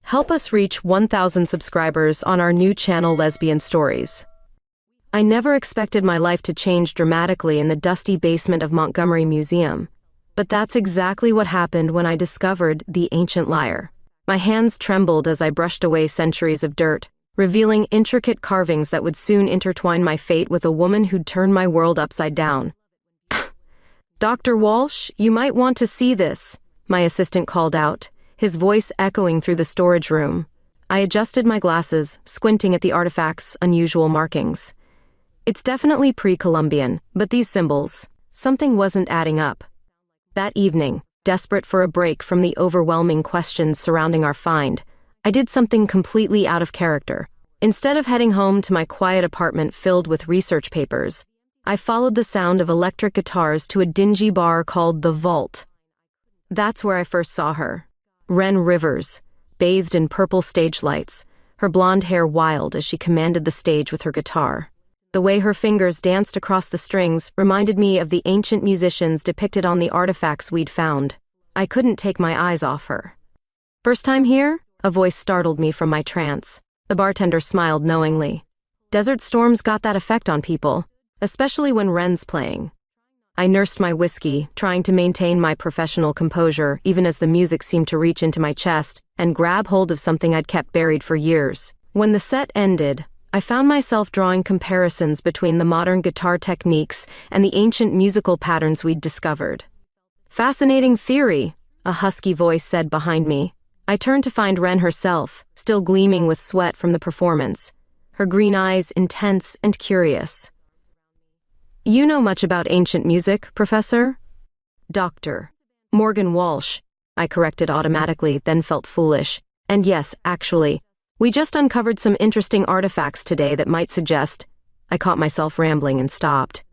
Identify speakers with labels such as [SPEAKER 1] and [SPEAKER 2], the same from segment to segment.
[SPEAKER 1] Help us reach 1,000 subscribers on our new channel Lesbian Stories. I never expected my life to change dramatically in the dusty basement of Montgomery Museum, but that's exactly what happened when I discovered the ancient lyre. My hands trembled as I brushed away centuries of dirt, revealing intricate carvings that would soon intertwine my fate with a woman who'd turn my world upside down. "Dr. Walsh, you might want to see this," my assistant called out, his voice echoing through the storage room. I adjusted my glasses, squinting at the artifact's unusual markings. It's definitely pre-Columbian, but these symbols, something wasn't adding up. That evening, desperate for a break from the overwhelming questions surrounding our find, I did something completely out of character. Instead of heading home to my quiet apartment filled with research papers, I followed the sound of electric guitars to a dingy bar called The Vault. That's where I first saw her. Wren Rivers, bathed in purple stage lights, her blonde hair wild as she commanded the stage with her guitar. The way her fingers danced across the strings reminded me of the ancient musicians depicted on the artifacts we'd found. I couldn't take my eyes off her. "First time here?" A voice startled me from my trance. The bartender smiled knowingly. "Desert storms got that effect on people, especially when Wren's playing." I nursed my whiskey, trying to maintain my professional composure even as the music seemed to reach into my chest and grab hold of something I'd kept buried for years. When the set ended, I found myself drawing comparisons between the modern guitar techniques and the ancient musical patterns we'd discovered. "Fascinating theory," a husky voice said behind me. I turned to find Wren herself, still gleaming with sweat from the performance, her green eyes intense and curious. "You know much about ancient music, Professor?" "Dr. Morgan Walsh," I corrected automatically, then felt foolish. "And yes, actually, we just uncovered some interesting artifacts today that might suggest—" I caught myself rambling and stopped.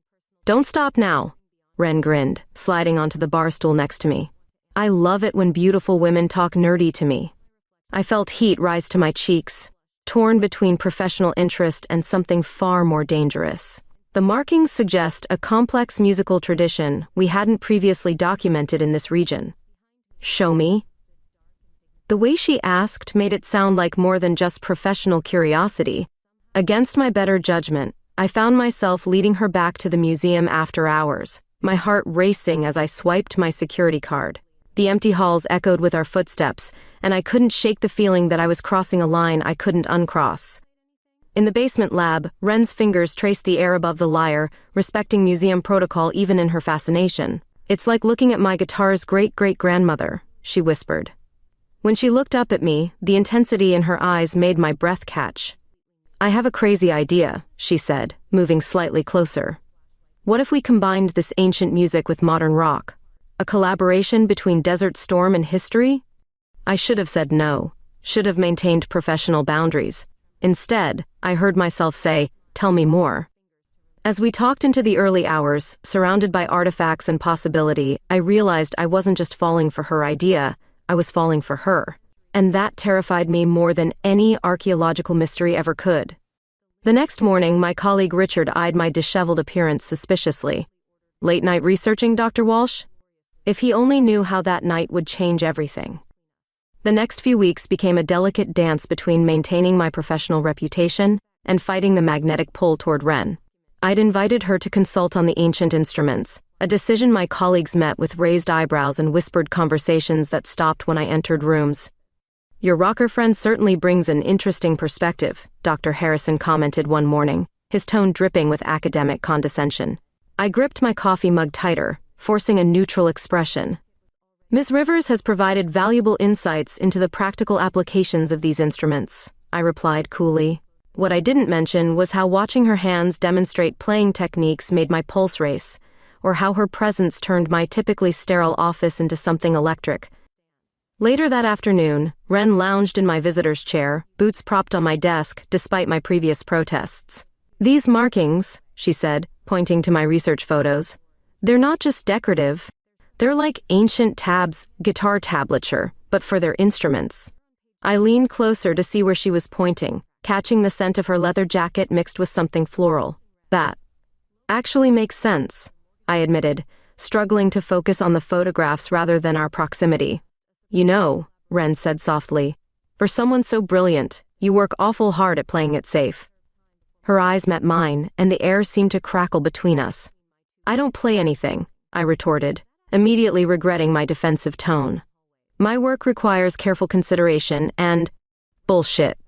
[SPEAKER 1] "Don't stop now," Wren grinned, sliding onto the bar stool next to me. "I love it when beautiful women talk nerdy to me." I felt heat rise to my cheeks, torn between professional interest and something far more dangerous. The markings suggest a complex musical tradition we hadn't previously documented in this region. "Show me." The way she asked made it sound like more than just professional curiosity. Against my better judgment, I found myself leading her back to the museum after hours, my heart racing as I swiped my security card. The empty halls echoed with our footsteps, and I couldn't shake the feeling that I was crossing a line I couldn't uncross. In the basement lab, Wren's fingers traced the air above the lyre, respecting museum protocol even in her fascination. "It's like looking at my guitar's great-great-grandmother," she whispered. When she looked up at me, the intensity in her eyes made my breath catch. "I have a crazy idea," she said, moving slightly closer. "What if we combined this ancient music with modern rock? A collaboration between Desert Storm and history?" I should have said no, should have maintained professional boundaries. Instead, I heard myself say, "Tell me more." As we talked into the early hours, surrounded by artifacts and possibility, I realized I wasn't just falling for her idea, I was falling for her. And that terrified me more than any archaeological mystery ever could. The next morning, my colleague Richard eyed my disheveled appearance suspiciously. "Late night researching, Dr. Walsh?" If he only knew how that night would change everything. The next few weeks became a delicate dance between maintaining my professional reputation and fighting the magnetic pull toward Wren. I'd invited her to consult on the ancient instruments, a decision my colleagues met with raised eyebrows and whispered conversations that stopped when I entered rooms. "Your rocker friend certainly brings an interesting perspective," Dr. Harrison commented one morning, his tone dripping with academic condescension. I gripped my coffee mug tighter, forcing a neutral expression. "Ms. Rivers has provided valuable insights into the practical applications of these instruments," I replied coolly. What I didn't mention was how watching her hands demonstrate playing techniques made my pulse race, or how her presence turned my typically sterile office into something electric. Later that afternoon, Wren lounged in my visitor's chair, boots propped on my desk despite my previous protests. "These markings," she said, pointing to my research photos, "they're not just decorative. They're like ancient guitar tablature, but for their instruments." I leaned closer to see where she was pointing, catching the scent of her leather jacket mixed with something floral. "That actually makes sense," I admitted, struggling to focus on the photographs rather than our proximity. "You know," Wren said softly, For someone so brilliant, you work awful hard at playing it safe. Her eyes met mine, and the air seemed to crackle between us. I don't play anything, I retorted, immediately regretting my defensive tone. My work requires careful consideration and… Bullshit,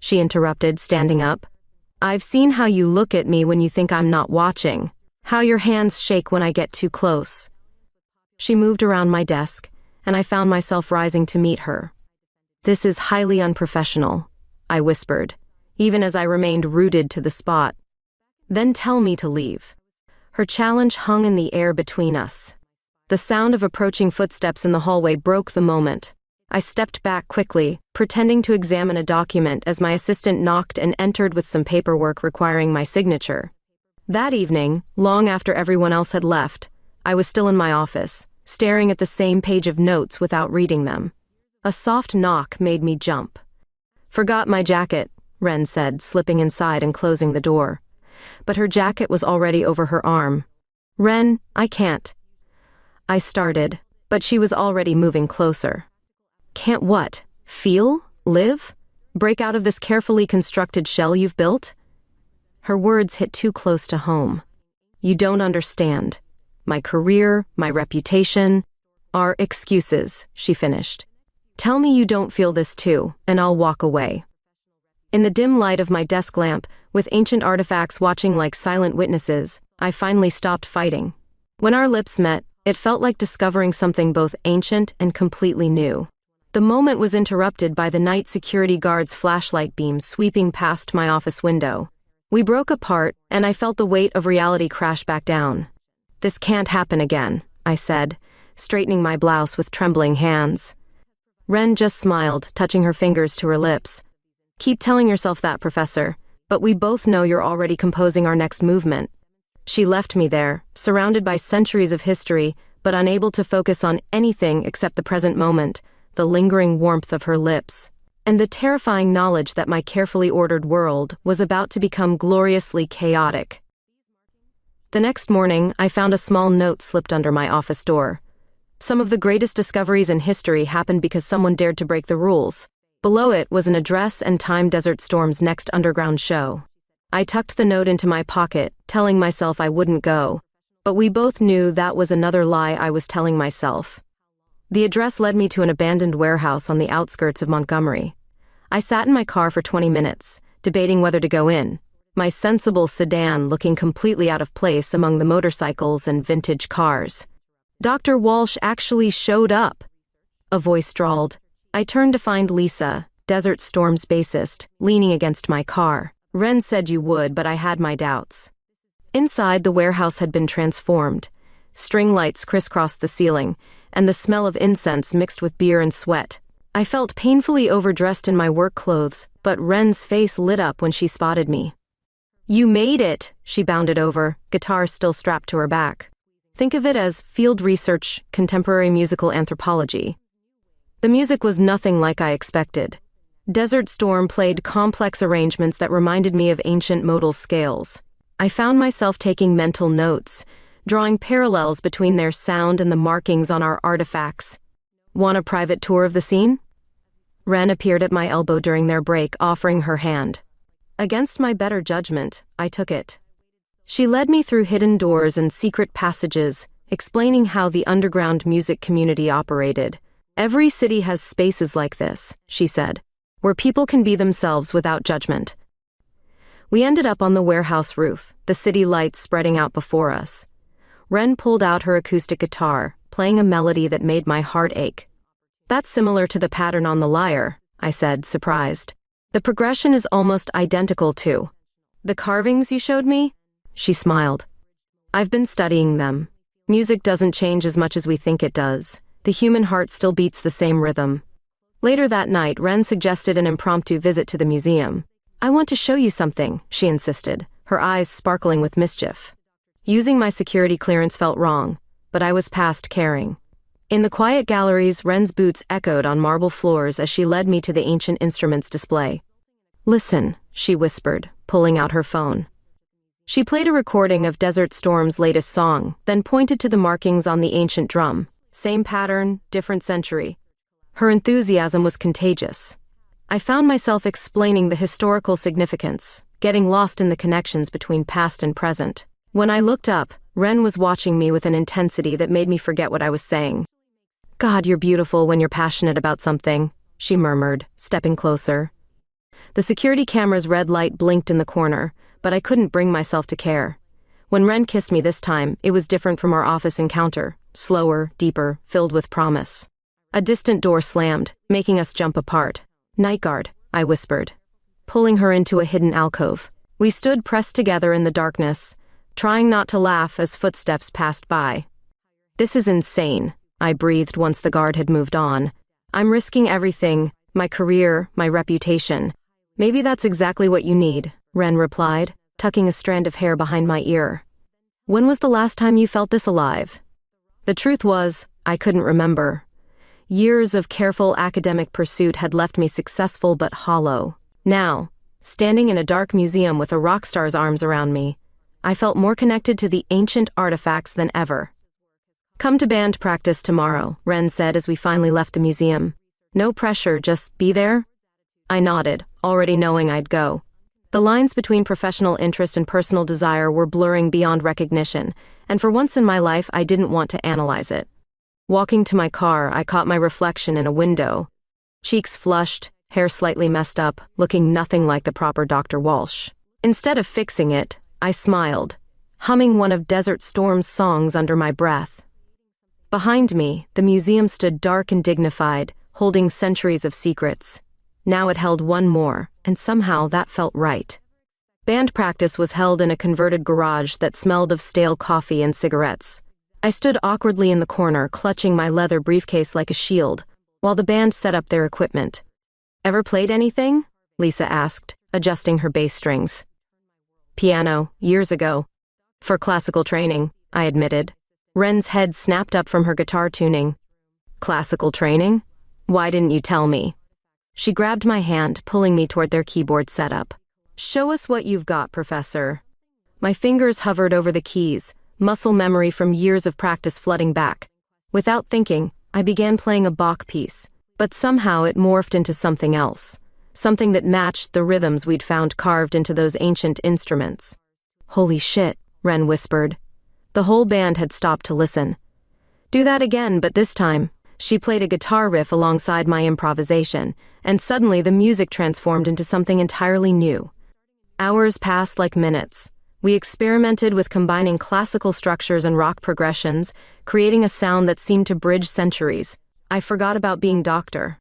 [SPEAKER 1] she interrupted, standing up. I've seen how you look at me when you think I'm not watching, how your hands shake when I get too close. She moved around my desk, and I found myself rising to meet her. This is highly unprofessional, I whispered, even as I remained rooted to the spot. Then tell me to leave. Her challenge hung in the air between us. The sound of approaching footsteps in the hallway broke the moment. I stepped back quickly, pretending to examine a document as my assistant knocked and entered with some paperwork requiring my signature. That evening, long after everyone else had left, I was still in my office, staring at the same page of notes without reading them. A soft knock made me jump. Forgot my jacket, Ren said, slipping inside and closing the door. But her jacket was already over her arm. Ren, I can't. I started, but she was already moving closer. Can't what? Feel? Live? Break out of this carefully constructed shell you've built? Her words hit too close to home. You don't understand. My career, my reputation, are excuses, she finished. Tell me you don't feel this too, and I'll walk away. In the dim light of my desk lamp, with ancient artifacts watching like silent witnesses, I finally stopped fighting. When our lips met, it felt like discovering something both ancient and completely new. The moment was interrupted by the night security guard's flashlight beam sweeping past my office window. We broke apart, and I felt the weight of reality crash back down. This can't happen again, I said, straightening my blouse with trembling hands. Ren just smiled, touching her fingers to her lips. Keep telling yourself that, Professor, but we both know you're already composing our next movement. She left me there, surrounded by centuries of history, but unable to focus on anything except the present moment, the lingering warmth of her lips, and the terrifying knowledge that my carefully ordered world was about to become gloriously chaotic. The next morning, I found a small note slipped under my office door. Some of the greatest discoveries in history happened because someone dared to break the rules. Below it was an address and time Desert Storm's next underground show. I tucked the note into my pocket, telling myself I wouldn't go, but we both knew that was another lie I was telling myself. The address led me to an abandoned warehouse on the outskirts of Montgomery. I sat in my car for 20 minutes, debating whether to go in, my sensible sedan looking completely out of place among the motorcycles and vintage cars. Dr. Walsh actually showed up. A voice drawled. I turned to find Lisa, Desert Storm's bassist, leaning against my car. Ren said you would, but I had my doubts. Inside, the warehouse had been transformed. String lights crisscrossed the ceiling, and the smell of incense mixed with beer and sweat. I felt painfully overdressed in my work clothes, but Ren's face lit up when she spotted me. You made it, she bounded over, guitar still strapped to her back. Think of it as field research, contemporary musical anthropology. The music was nothing like I expected. Desert Storm played complex arrangements that reminded me of ancient modal scales. I found myself taking mental notes, drawing parallels between their sound and the markings on our artifacts. Want a private tour of the scene? Ren appeared at my elbow during their break, offering her hand. Against my better judgment, I took it. She led me through hidden doors and secret passages, explaining how the underground music community operated. Every city has spaces like this, she said, where people can be themselves without judgment. We ended up on the warehouse roof, the city lights spreading out before us. Ren pulled out her acoustic guitar, playing a melody that made my heart ache. That's similar to the pattern on the lyre, I said, surprised. The progression is almost identical too. The carvings you showed me? She smiled. I've been studying them. Music doesn't change as much as we think it does. The human heart still beats the same rhythm. Later that night, Ren suggested an impromptu visit to the museum. I want to show you something, she insisted, her eyes sparkling with mischief. Using my security clearance felt wrong, but I was past caring. In the quiet galleries, Ren's boots echoed on marble floors as she led me to the ancient instruments display. Listen, she whispered, pulling out her phone. She played a recording of Desert Storm's latest song, then pointed to the markings on the ancient drum. Same pattern, different century. Her enthusiasm was contagious. I found myself explaining the historical significance, getting lost in the connections between past and present. When I looked up, Ren was watching me with an intensity that made me forget what I was saying. "God, you're beautiful when you're passionate about something," she murmured, stepping closer. The security camera's red light blinked in the corner, but I couldn't bring myself to care. When Ren kissed me this time, it was different from our office encounter, slower, deeper, filled with promise. A distant door slammed, making us jump apart. "Night guard," I whispered, pulling her into a hidden alcove. We stood pressed together in the darkness, trying not to laugh as footsteps passed by. "This is insane," I breathed once the guard had moved on. "I'm risking everything, my career, my reputation." "Maybe that's exactly what you need," Ren replied, tucking a strand of hair behind my ear. "When was the last time you felt this alive?" The truth was, I couldn't remember. Years of careful academic pursuit had left me successful but hollow. Now, standing in a dark museum with a rock star's arms around me, I felt more connected to the ancient artifacts than ever. "Come to band practice tomorrow," Ren said as we finally left the museum. "No pressure, just be there." I nodded, already knowing I'd go. The lines between professional interest and personal desire were blurring beyond recognition, and for once in my life I didn't want to analyze it. Walking to my car, I caught my reflection in a window. Cheeks flushed, hair slightly messed up, looking nothing like the proper Dr. Walsh. Instead of fixing it, I smiled, humming one of Desert Storm's songs under my breath. Behind me, the museum stood dark and dignified, holding centuries of secrets. Now it held one more, and somehow that felt right. Band practice was held in a converted garage that smelled of stale coffee and cigarettes. I stood awkwardly in the corner, clutching my leather briefcase like a shield, while the band set up their equipment. "Ever played anything?" Lisa asked, adjusting her bass strings. "Piano, years ago. For classical training," I admitted. Ren's head snapped up from her guitar tuning. "Classical training? Why didn't you tell me?" She grabbed my hand, pulling me toward their keyboard setup. "Show us what you've got, Professor." My fingers hovered over the keys, muscle memory from years of practice flooding back. Without thinking, I began playing a Bach piece, but somehow it morphed into something else, something that matched the rhythms we'd found carved into those ancient instruments. "Holy shit," Ren whispered. The whole band had stopped to listen. "Do that again, but this time." She played a guitar riff alongside my improvisation, and suddenly the music transformed into something entirely new. Hours passed like minutes. We experimented with combining classical structures and rock progressions, creating a sound that seemed to bridge centuries. I forgot about being Dr.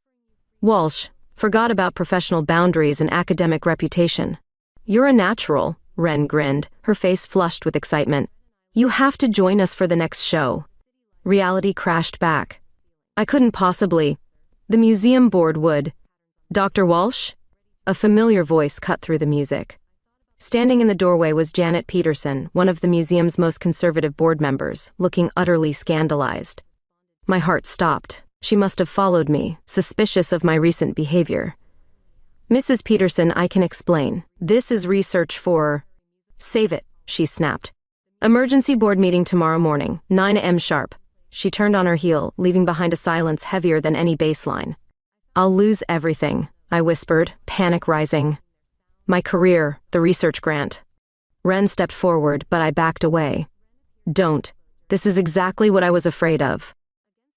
[SPEAKER 1] Walsh, forgot about professional boundaries and academic reputation. "You're a natural," Ren grinned, her face flushed with excitement. "You have to join us for the next show." Reality crashed back. I couldn't possibly. The museum board would. "Dr. Walsh?" A familiar voice cut through the music. Standing in the doorway was Janet Peterson, one of the museum's most conservative board members, looking utterly scandalized. My heart stopped. She must have followed me, suspicious of my recent behavior. "Mrs. Peterson, I can explain. This is research for—" "Save it," she snapped. "Emergency board meeting tomorrow morning, 9 a.m. sharp." She turned on her heel, leaving behind a silence heavier than any bass line. "I'll lose everything," I whispered, panic rising. "My career, the research grant." Ren stepped forward, but I backed away. "Don't. This is exactly what I was afraid of."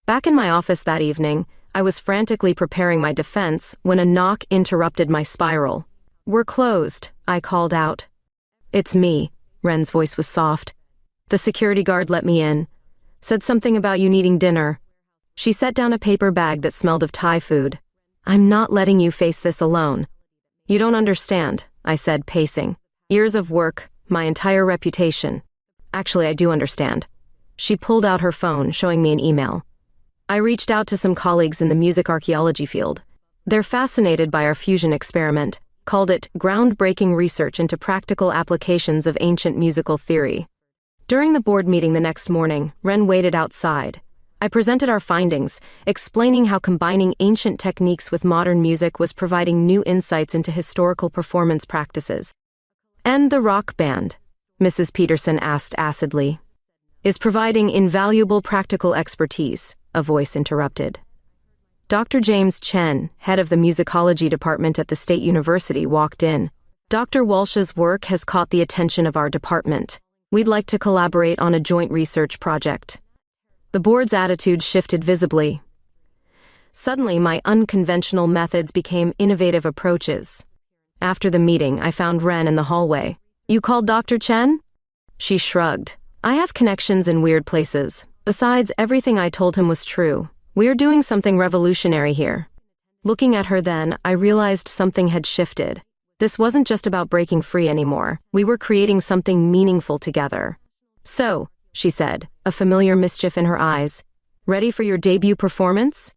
[SPEAKER 1] Back in my office that evening, I was frantically preparing my defense when a knock interrupted my spiral. "We're closed," I called out. "It's me." Ren's voice was soft. "The security guard let me in. Said something about you needing dinner." She set down a paper bag that smelled of Thai food. "I'm not letting you face this alone." "You don't understand," I said, pacing. "Years of work, my entire reputation." "Actually, I do understand." She pulled out her phone, showing me an email. "I reached out to some colleagues in the music archaeology field. They're fascinated by our fusion experiment, called it groundbreaking research into practical applications of ancient musical theory." During the board meeting the next morning, Ren waited outside. I presented our findings, explaining how combining ancient techniques with modern music was providing new insights into historical performance practices. "And the rock band," Mrs. Peterson asked acidly. "Is providing invaluable practical expertise," a voice interrupted. Dr. James Chen, head of the musicology department at the State University, walked in. Dr. Walsh's work has caught the attention of our department. We'd like to collaborate on a joint research project. The board's attitude shifted visibly. Suddenly, my unconventional methods became innovative approaches. After the meeting, I found Ren in the hallway. "You called Dr. Chen?" She shrugged. "I have connections in weird places. Besides, everything I told him was true. We're doing something revolutionary here." Looking at her then, I realized something had shifted. This wasn't just about breaking free anymore. We were creating something meaningful together. "So," she said, a familiar mischief in her eyes, "ready for your debut performance?"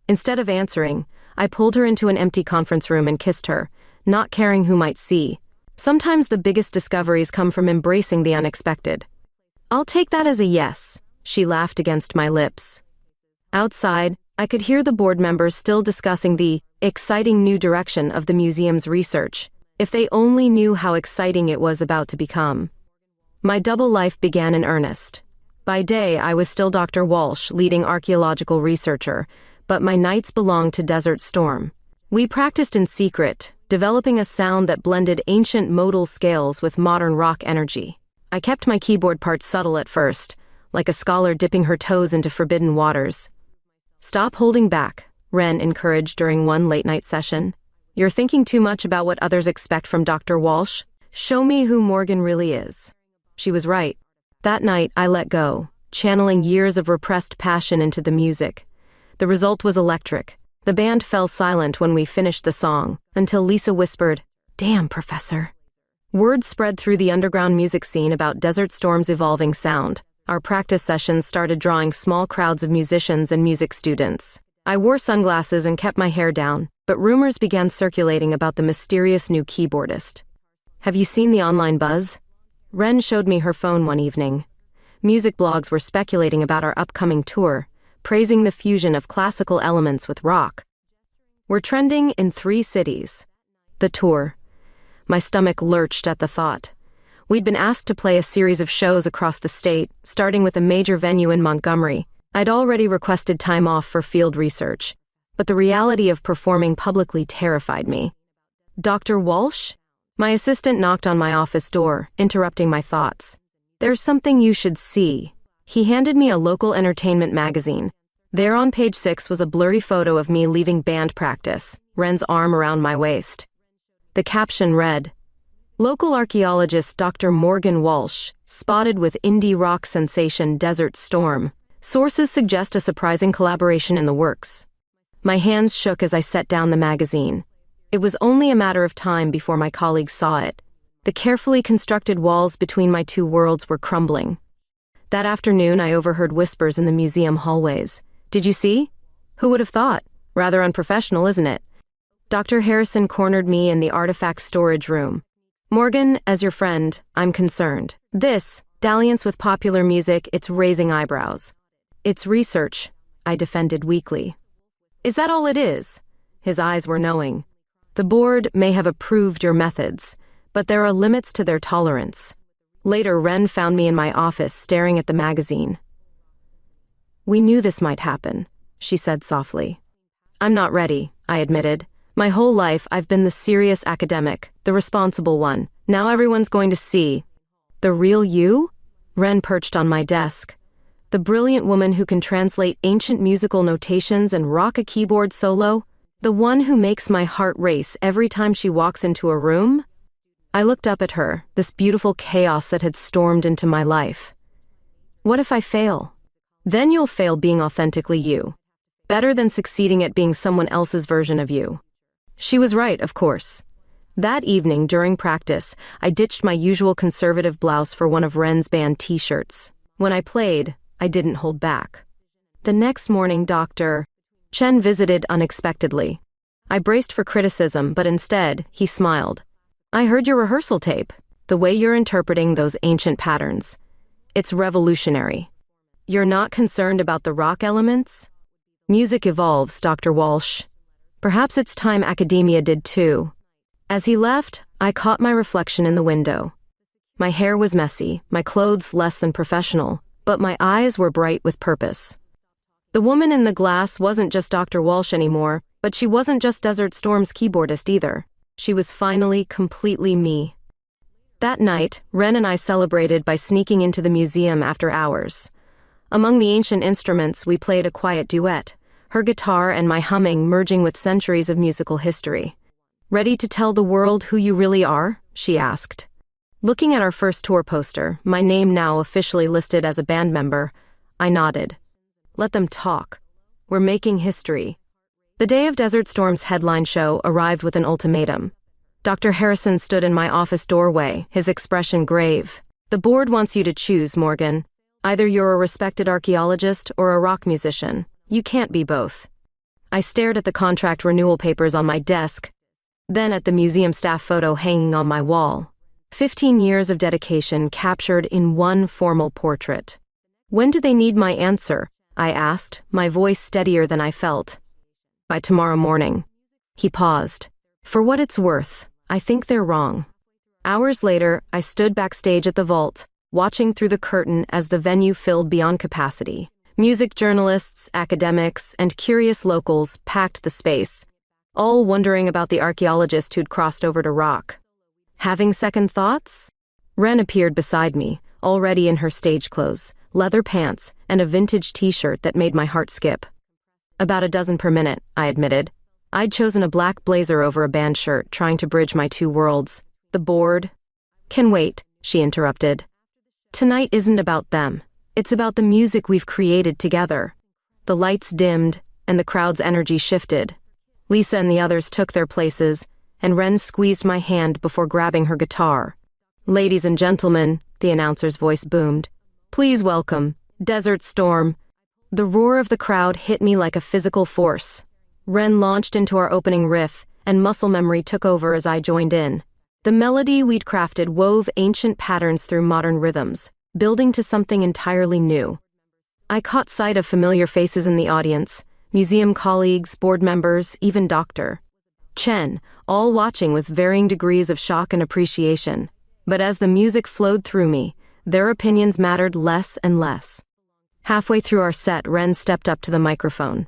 [SPEAKER 1] Instead of answering, I pulled her into an empty conference room and kissed her, not caring who might see. Sometimes the biggest discoveries come from embracing the unexpected. "I'll take that as a yes," she laughed against my lips. Outside, I could hear the board members still discussing the exciting new direction of the museum's research. If they only knew how exciting it was about to become. My double life began in earnest. By day, I was still Dr. Walsh, leading archaeological researcher, but my nights belonged to Desert Storm. We practiced in secret, developing a sound that blended ancient modal scales with modern rock energy. I kept my keyboard parts subtle at first, like a scholar dipping her toes into forbidden waters. "Stop holding back," Ren encouraged during one late-night session. "You're thinking too much about what others expect from Dr. Walsh. Show me who Morgan really is." She was right. That night, I let go, channeling years of repressed passion into the music. The result was electric. The band fell silent when we finished the song, until Lisa whispered, "Damn, Professor." Word spread through the underground music scene about Desert Storm's evolving sound. Our practice sessions started drawing small crowds of musicians and music students. I wore sunglasses and kept my hair down, but rumors began circulating about the mysterious new keyboardist. "Have you seen the online buzz?" Ren showed me her phone one evening. Music blogs were speculating about our upcoming tour, praising the fusion of classical elements with rock. "We're trending in 3 cities." The tour. My stomach lurched at the thought. We'd been asked to play a series of shows across the state, starting with a major venue in Montgomery. I'd already requested time off for field research, but the reality of performing publicly terrified me. "Dr. Walsh?" My assistant knocked on my office door, interrupting my thoughts. "There's something you should see." He handed me a local entertainment magazine. There on page 6 was a blurry photo of me leaving band practice, Ren's arm around my waist. The caption read, "Local archaeologist Dr. Morgan Walsh, spotted with indie rock sensation Desert Storm. Sources suggest a surprising collaboration in the works." My hands shook as I set down the magazine. It was only a matter of time before my colleagues saw it. The carefully constructed walls between my 2 worlds were crumbling. That afternoon, I overheard whispers in the museum hallways. "Did you see? Who would have thought? Rather unprofessional, isn't it?" Dr. Harrison cornered me in the artifact storage room. "Morgan, as your friend, I'm concerned. This, dalliance with popular music, it's raising eyebrows." "It's research," I defended weakly. "Is that all it is?" His eyes were knowing. "The board may have approved your methods, but there are limits to their tolerance." Later, Ren found me in my office staring at the magazine. "We knew this might happen," she said softly. "I'm not ready," I admitted. "My whole life I've been the serious academic, the responsible one. Now everyone's going to see." "The real you?" Ren perched on my desk. "The brilliant woman who can translate ancient musical notations and rock a keyboard solo? The one who makes my heart race every time she walks into a room?" I looked up at her, this beautiful chaos that had stormed into my life. "What if I fail?" "Then you'll fail being authentically you. Better than succeeding at being someone else's version of you." She was right, of course. That evening, during practice, I ditched my usual conservative blouse for one of Ren's band t-shirts. When I played, I didn't hold back. The next morning, Dr. Chen visited unexpectedly. I braced for criticism, but instead, he smiled. "I heard your rehearsal tape. The way you're interpreting those ancient patterns. It's revolutionary. You're not concerned about the rock elements? Music evolves, Dr. Walsh. Perhaps it's time academia did too." As he left, I caught my reflection in the window. My hair was messy, my clothes less than professional, but my eyes were bright with purpose. The woman in the glass wasn't just Dr. Walsh anymore, but she wasn't just Desert Storm's keyboardist either. She was finally completely me. That night, Ren and I celebrated by sneaking into the museum after hours. Among the ancient instruments, we played a quiet duet, her guitar and my humming merging with centuries of musical history. "Ready to tell the world who you really are?" she asked. Looking at our first tour poster, my name now officially listed as a band member, I nodded. Let them talk. We're making history. The day of Desert Storm's headline show arrived with an ultimatum. Dr. Harrison stood in my office doorway, his expression grave. "The board wants you to choose, Morgan. Either you're a respected archaeologist or a rock musician. You can't be both." I stared at the contract renewal papers on my desk, then at the museum staff photo hanging on my wall. 15 years of dedication captured in one formal portrait. "When do they need my answer?" I asked, my voice steadier than I felt. "By tomorrow morning." He paused. "For what it's worth, I think they're wrong." Hours later, I stood backstage at the vault, watching through the curtain as the venue filled beyond capacity. Music journalists, academics, and curious locals packed the space, all wondering about the archaeologist who'd crossed over to rock. Having second thoughts? Ren appeared beside me, already in her stage clothes, leather pants, and a vintage t-shirt that made my heart skip. About a dozen per minute, I admitted. I'd chosen a black blazer over a band shirt, trying to bridge my two worlds. The board can wait, she interrupted. Tonight isn't about them. It's about the music we've created together. The lights dimmed, and the crowd's energy shifted. Lisa and the others took their places, and Ren squeezed my hand before grabbing her guitar. "Ladies and gentlemen," the announcer's voice boomed, "please welcome Desert Storm." The roar of the crowd hit me like a physical force. Ren launched into our opening riff, and muscle memory took over as I joined in. The melody we'd crafted wove ancient patterns through modern rhythms, building to something entirely new. I caught sight of familiar faces in the audience, museum colleagues, board members, even Dr. Chen, all watching with varying degrees of shock and appreciation. But as the music flowed through me, their opinions mattered less and less. Halfway through our set, Ren stepped up to the microphone.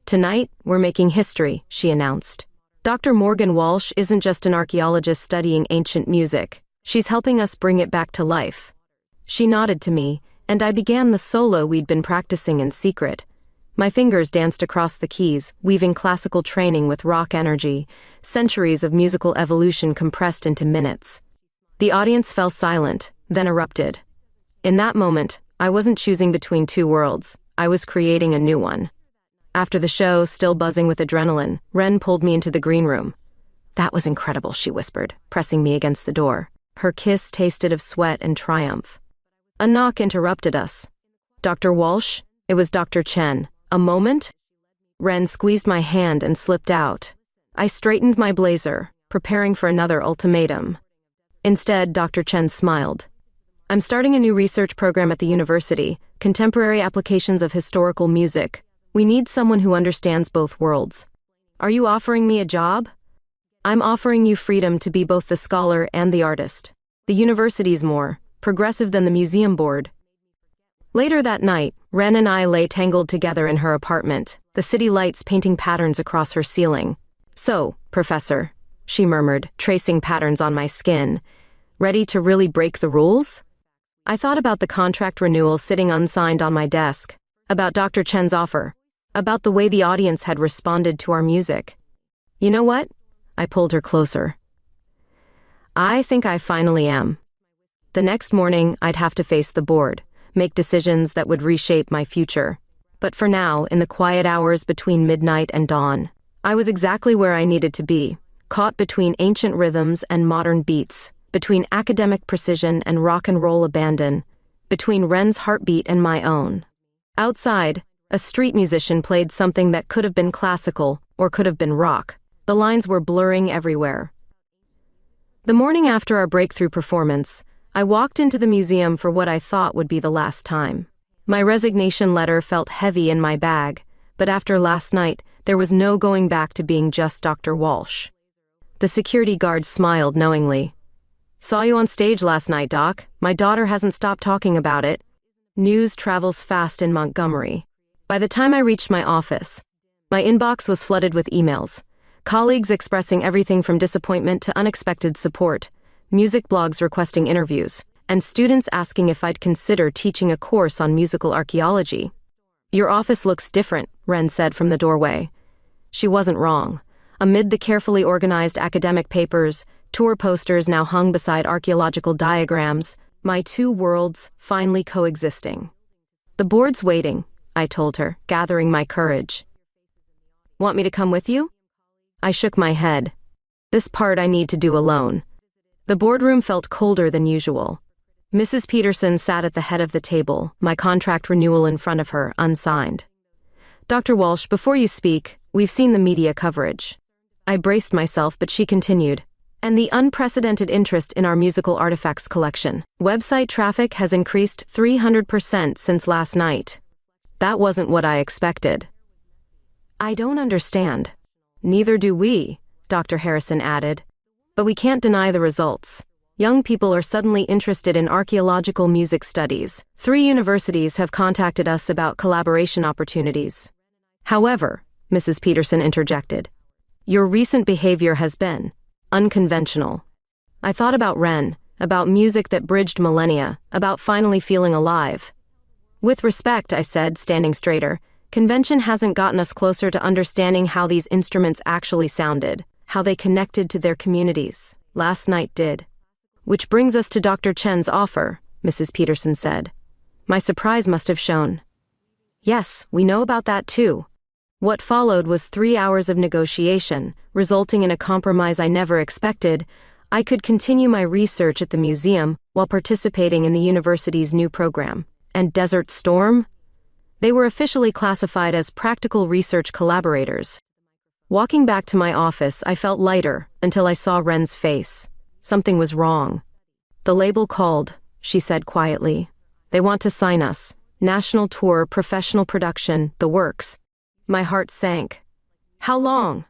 [SPEAKER 1] "Tonight, we're making history," she announced. "Dr. Morgan Walsh isn't just an archaeologist studying ancient music. She's helping us bring it back to life." She nodded to me, and I began the solo we'd been practicing in secret. My fingers danced across the keys, weaving classical training with rock energy, centuries of musical evolution compressed into minutes. The audience fell silent, then erupted. In that moment, I wasn't choosing between two worlds. I was creating a new one. After the show, still buzzing with adrenaline, Ren pulled me into the green room. "That was incredible," she whispered, pressing me against the door. Her kiss tasted of sweat and triumph. A knock interrupted us. "Dr. Walsh?" It was Dr. Chen. "A moment?" Ren squeezed my hand and slipped out. I straightened my blazer, preparing for another ultimatum. Instead, Dr. Chen smiled. "I'm starting a new research program at the university, contemporary applications of historical music. We need someone who understands both worlds. Are you offering me a job?" "I'm offering you freedom to be both the scholar and the artist. The university's more progressive than the museum board." Later that night, Ren and I lay tangled together in her apartment, the city lights painting patterns across her ceiling. "So, Professor," she murmured, tracing patterns on my skin, "ready to really break the rules?" I thought about the contract renewal sitting unsigned on my desk, about Dr. Chen's offer, about the way the audience had responded to our music. "You know what?" I pulled her closer. "I think I finally am." The next morning, I'd have to face the board, make decisions that would reshape my future. But for now, in the quiet hours between midnight and dawn, I was exactly where I needed to be, caught between ancient rhythms and modern beats, between academic precision and rock and roll abandon, between Ren's heartbeat and my own. Outside, a street musician played something that could have been classical or could have been rock. The lines were blurring everywhere. The morning after our breakthrough performance, I walked into the museum for what I thought would be the last time. My resignation letter felt heavy in my bag, but after last night, there was no going back to being just Dr. Walsh. The security guard smiled knowingly. "Saw you on stage last night, Doc. My daughter hasn't stopped talking about it." News travels fast in Montgomery. By the time I reached my office, my inbox was flooded with emails, colleagues expressing everything from disappointment to unexpected support, music blogs requesting interviews, and students asking if I'd consider teaching a course on musical archaeology. "Your office looks different," Ren said from the doorway. She wasn't wrong. Amid the carefully organized academic papers, tour posters now hung beside archaeological diagrams, my two worlds finally coexisting. "The board's waiting," I told her, gathering my courage. "Want me to come with you?" I shook my head. "This part I need to do alone." The boardroom felt colder than usual. Mrs. Peterson sat at the head of the table, my contract renewal in front of her, unsigned. "Dr. Walsh, before you speak, we've seen the media coverage." I braced myself, but she continued. "And the unprecedented interest in our musical artifacts collection. Website traffic has increased 300% since last night." That wasn't what I expected. "I don't understand." "Neither do we," Dr. Harrison added. "But we can't deny the results. Young people are suddenly interested in archaeological music studies. 3 universities have contacted us about collaboration opportunities." "However," Mrs. Peterson interjected, "your recent behavior has been unconventional." I thought about Ren, about music that bridged millennia, about finally feeling alive. "With respect," I said, standing straighter, "convention hasn't gotten us closer to understanding how these instruments actually sounded, how they connected to their communities. Last night did." "Which brings us to Dr. Chen's offer," Mrs. Peterson said. My surprise must have shown. "Yes, we know about that too." What followed was 3 hours of negotiation, resulting in a compromise I never expected. I could continue my research at the museum while participating in the university's new program. And Desert Storm? They were officially classified as practical research collaborators. Walking back to my office, I felt lighter until I saw Ren's face. Something was wrong. "The label called," she said quietly. "They want to sign us. National tour, professional production, the works." My heart sank. "How long?"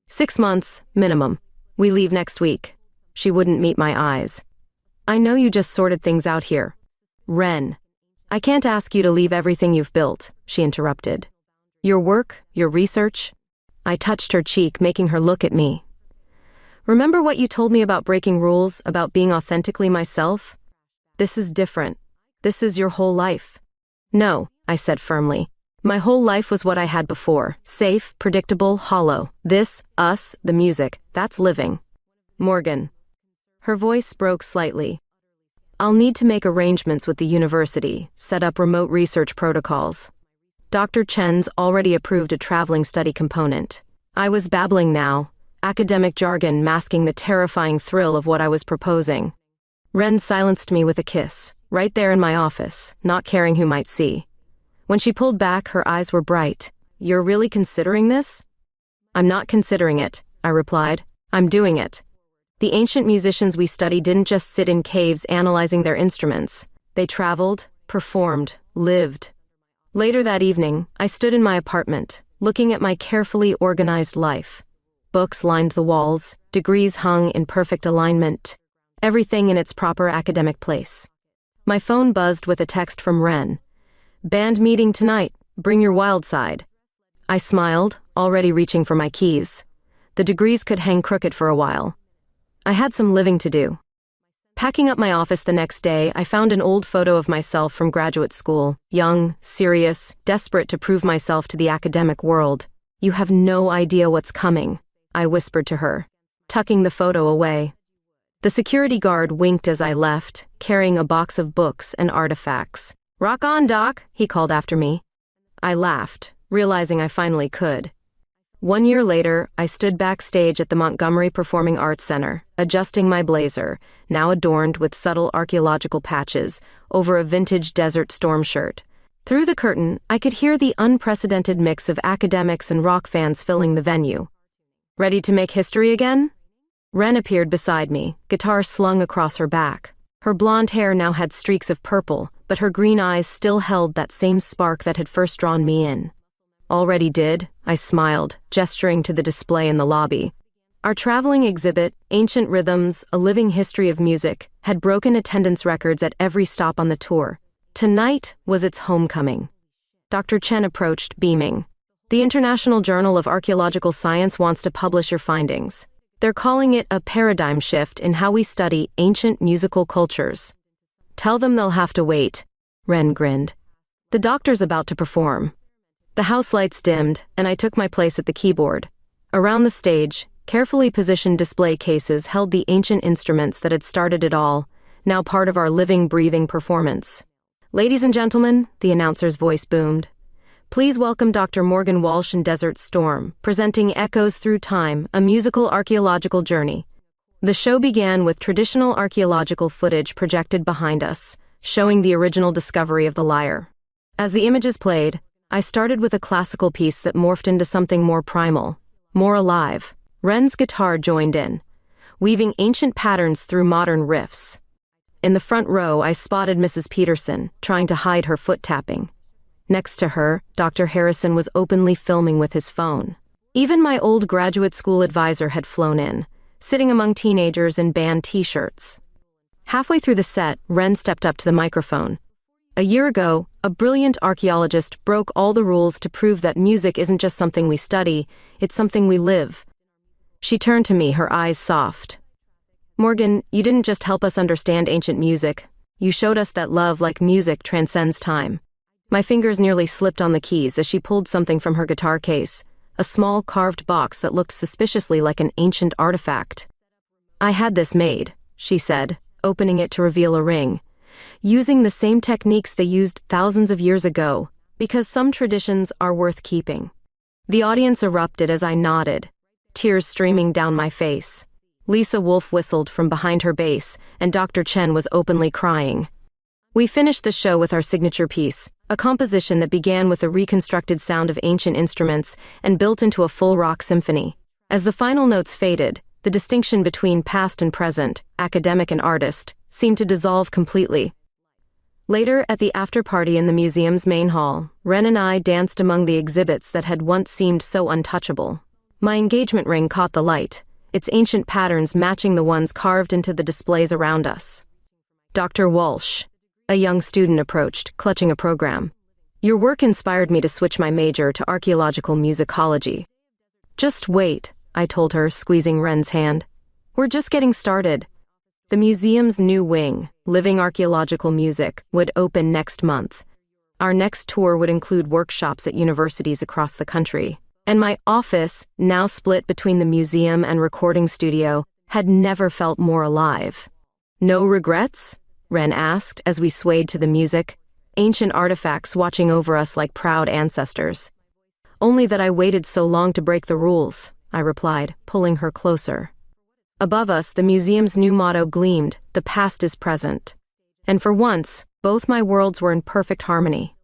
[SPEAKER 1] 6 months, minimum. We leave next week." She wouldn't meet my eyes. "I know you just sorted things out here." "Ren, I can't ask you to leave everything you've built," she interrupted. "Your work, your research." I touched her cheek, making her look at me. "Remember what you told me about breaking rules, about being authentically myself? This is different. This is your whole life." "No," I said firmly. "My whole life was what I had before. Safe, predictable, hollow. This, us, the music, that's living." "Morgan." Her voice broke slightly. "I'll need to make arrangements with the university, set up remote research protocols. Dr. Chen's already approved a traveling study component." I was babbling now, academic jargon masking the terrifying thrill of what I was proposing. Ren silenced me with a kiss, right there in my office, not caring who might see. When she pulled back, her eyes were bright. "You're really considering this?" "I'm not considering it," I replied. "I'm doing it." The ancient musicians we study didn't just sit in caves analyzing their instruments. They traveled, performed, lived. Later that evening, I stood in my apartment, looking at my carefully organized life. Books lined the walls, degrees hung in perfect alignment, everything in its proper academic place. My phone buzzed with a text from Ren. "Band meeting tonight, bring your wild side." I smiled, already reaching for my keys. The degrees could hang crooked for a while. I had some living to do. Packing up my office the next day, I found an old photo of myself from graduate school, young, serious, desperate to prove myself to the academic world. "You have no idea what's coming," I whispered to her, tucking the photo away. The security guard winked as I left, carrying a box of books and artifacts. "Rock on, Doc," he called after me. I laughed, realizing I finally could. 1 year later, I stood backstage at the Montgomery Performing Arts Center, adjusting my blazer, now adorned with subtle archaeological patches, over a vintage Desert Storm shirt. Through the curtain, I could hear the unprecedented mix of academics and rock fans filling the venue. "Ready to make history again?" Ren appeared beside me, guitar slung across her back. Her blonde hair now had streaks of purple, but her green eyes still held that same spark that had first drawn me in. "Already did," I smiled, gesturing to the display in the lobby. Our traveling exhibit, Ancient Rhythms, A Living History of Music, had broken attendance records at every stop on the tour. Tonight was its homecoming. Dr. Chen approached, beaming. The International Journal of Archaeological Science wants to publish your findings. They're calling it a paradigm shift in how we study ancient musical cultures. Tell them they'll have to wait. Ren grinned. The doctor's about to perform. The house lights dimmed, and I took my place at the keyboard. Around the stage, carefully positioned display cases held the ancient instruments that had started it all, now part of our living, breathing performance. Ladies and gentlemen, the announcer's voice boomed. Please welcome Dr. Morgan Walsh and Desert Storm, presenting Echoes Through Time, a musical archaeological journey. The show began with traditional archaeological footage projected behind us, showing the original discovery of the lyre. As the images played, I started with a classical piece that morphed into something more primal, more alive. Ren's guitar joined in, weaving ancient patterns through modern riffs. In the front row, I spotted Mrs. Peterson, trying to hide her foot tapping. Next to her, Dr. Harrison was openly filming with his phone. Even my old graduate school advisor had flown in, sitting among teenagers in band t-shirts. Halfway through the set, Ren stepped up to the microphone. A year ago, a brilliant archaeologist broke all the rules to prove that music isn't just something we study, it's something we live. She turned to me, her eyes soft. Morgan, you didn't just help us understand ancient music. You showed us that love, like music, transcends time. My fingers nearly slipped on the keys as she pulled something from her guitar case, a small carved box that looked suspiciously like an ancient artifact. I had this made, she said, opening it to reveal a ring, using the same techniques they used thousands of years ago, because some traditions are worth keeping. The audience erupted as I nodded, tears streaming down my face. Lisa Wolf whistled from behind her bass, and Dr. Chen was openly crying. We finished the show with our signature piece, a composition that began with a reconstructed sound of ancient instruments and built into a full rock symphony. As the final notes faded, the distinction between past and present, academic and artist, seemed to dissolve completely. Later, at the after-party in the museum's main hall, Ren and I danced among the exhibits that had once seemed so untouchable. My engagement ring caught the light, its ancient patterns matching the ones carved into the displays around us. Dr. Walsh, a young student, approached, clutching a program. Your work inspired me to switch my major to archaeological musicology. Just wait, I told her, squeezing Ren's hand. We're just getting started. The museum's new wing, Living Archaeological Music, would open next month. Our next tour would include workshops at universities across the country. And my office, now split between the museum and recording studio, had never felt more alive. No regrets? Ren asked as we swayed to the music, ancient artifacts watching over us like proud ancestors. Only that I waited so long to break the rules, I replied, pulling her closer. Above us, the museum's new motto gleamed, the past is present. And for once, both my worlds were in perfect harmony.